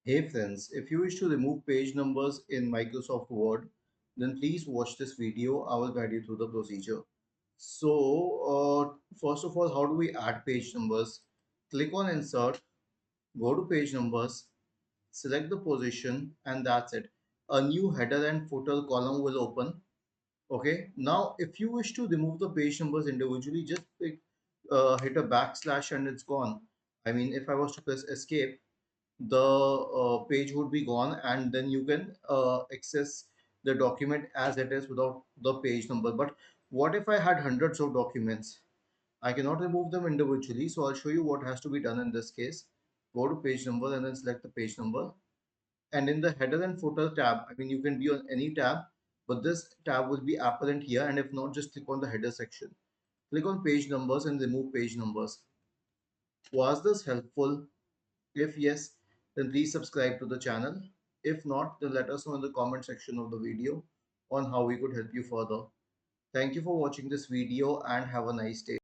Hey friends, if you wish to remove page numbers in Microsoft Word, then please watch this video. I will guide you through the procedure. First of all, how do we add page numbers? Click on Insert, go to Page Numbers, select the position, and that's it. A new header and footer column will open. Okay, now if you wish to remove the page numbers individually, just hit a backslash and it's gone. I mean, if I was to press Escape, the page would be gone and then you can access the document as it is without the page number. But what if I had hundreds of documents? I cannot remove them individually, so I'll show you what has to be done in this case. Go to page number and then select the page number, and in the header and footer tab, I mean, you can be on any tab, but this tab will be apparent here, and if not, just click on the header section, click on page numbers and remove page numbers. Was this helpful? If yes, then please subscribe to the channel. If not, then let us know in the comment section of the video on how we could help you further. Thank you for watching this video and have a nice day.